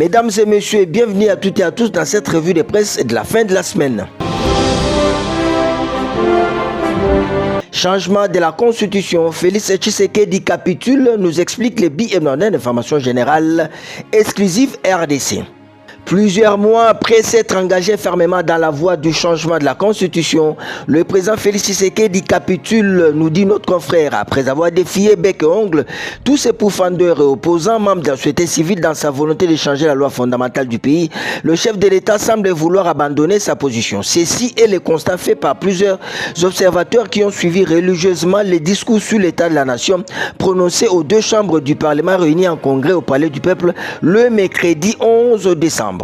Mesdames et messieurs, bienvenue à toutes et à tous dans cette revue de presse de la fin de la semaine. Changement de la Constitution, Félix Tshisekedi capitule, nous explique les bi-hebdomadaires d'information générale exclusive RDC. Plusieurs mois après s'être engagé fermement dans la voie du changement de la Constitution, le président Félix Tshisekedi capitule, nous dit notre confrère, après avoir défié bec et ongle tous ses pourfendeurs et opposants membres de la société civile dans sa volonté de changer la loi fondamentale du pays. Le chef de l'État semble vouloir abandonner sa position. Ceci est le constat fait par plusieurs observateurs qui ont suivi religieusement les discours sur l'état de la nation prononcés aux deux chambres du Parlement réunies en congrès au Palais du Peuple le mercredi 11 décembre.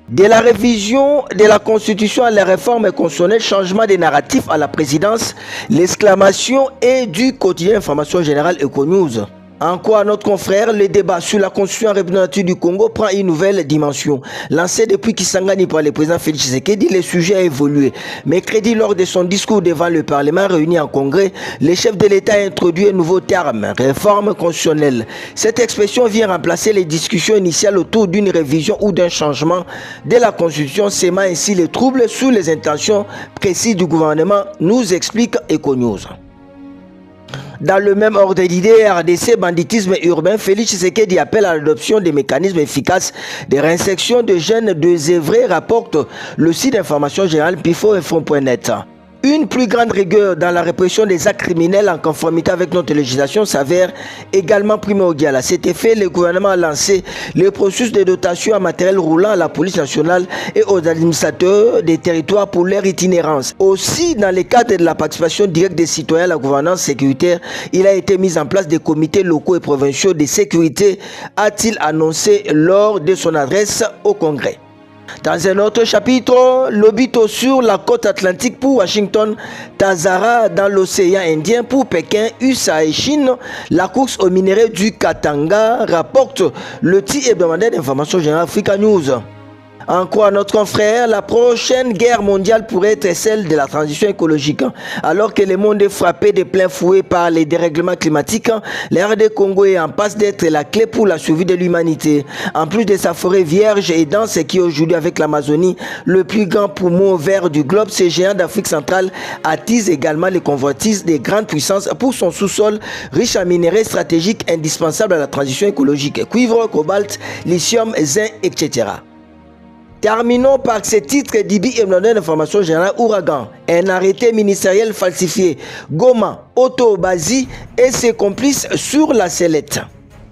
De la révision de la Constitution à la réforme constitutionnelle, changement des narratifs à la présidence, l'exclamation est du quotidien Information Générale Econews. En quoi notre confrère, le débat sur la Constitution républicaine du Congo prend une nouvelle dimension. Lancé depuis Kisangani par le président Félix Tshisekedi, le sujet a évolué. Mercredi, lors de son discours devant le Parlement réuni en congrès, le chef de l'État a introduit un nouveau terme, réforme constitutionnelle. Cette expression vient remplacer les discussions initiales autour d'une révision ou d'un changement de la Constitution, sémant ainsi les troubles sur les intentions précises du gouvernement, nous explique Econews. Dans le même ordre d'idées, RDC, banditisme urbain, Félix Tshisekedi appelle à l'adoption des mécanismes efficaces de réinsertion de jeunes désœuvrés, rapporte le site d'information générale pifo.net. Une plus grande rigueur dans la répression des actes criminels en conformité avec notre législation s'avère également primordiale. À cet effet, le gouvernement a lancé le processus de dotation en matériel roulant à la police nationale et aux administrateurs des territoires pour leur itinérance. Aussi, dans le cadre de la participation directe des citoyens à la gouvernance sécuritaire, il a été mis en place des comités locaux et provinciaux de sécurité, a-t-il annoncé lors de son adresse au Congrès. Dans un autre chapitre, l'obito sur la côte atlantique pour Washington, Tazara dans l'océan Indien pour Pékin, USA et Chine, la course aux minéraux du Katanga, rapporte le petit hebdomadaire d'information générale Africa News. En quoi notre confrère, la prochaine guerre mondiale pourrait être celle de la transition écologique. Alors que le monde est frappé de plein fouet par les dérèglements climatiques, l'RD Congo est en passe d'être la clé pour la survie de l'humanité. En plus de sa forêt vierge et dense qui est aujourd'hui avec l'Amazonie, le plus grand poumon vert du globe, ces géants d'Afrique centrale attisent également les convoitises des grandes puissances pour son sous-sol riche en minerais stratégiques indispensables à la transition écologique. Cuivre, cobalt, lithium, zinc, etc. Terminons par ces titres d'Ibi hebdomadaire d'information générale Ouragan. Un arrêté ministériel falsifié. Goma, Otto Bazi et ses complices sur la sellette.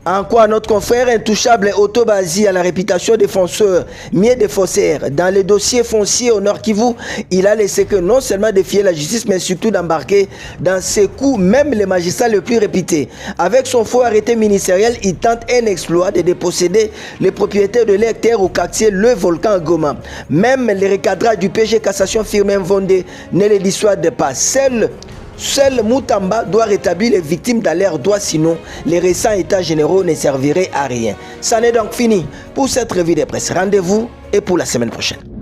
En quoi notre confrère intouchable Otto Bazi a la réputation défenseur, mieux des faussaires. Dans les dossiers fonciers au Nord Kivu, il a laissé que non seulement défier la justice, mais surtout d'embarquer dans ses coups même les magistrats les plus réputés. Avec son faux arrêté ministériel, il tente un exploit de déposséder les propriétaires de leur terre au quartier Le Volcan à Goma. Même les recadrats du PG Cassation Firmin Vondé ne les dissuadent pas. Seul Moutamba doit rétablir les victimes dans leurs droits, sinon les récents états généraux ne serviraient à rien. Ça n'est donc fini pour cette revue de presse. Rendez-vous et pour la semaine prochaine.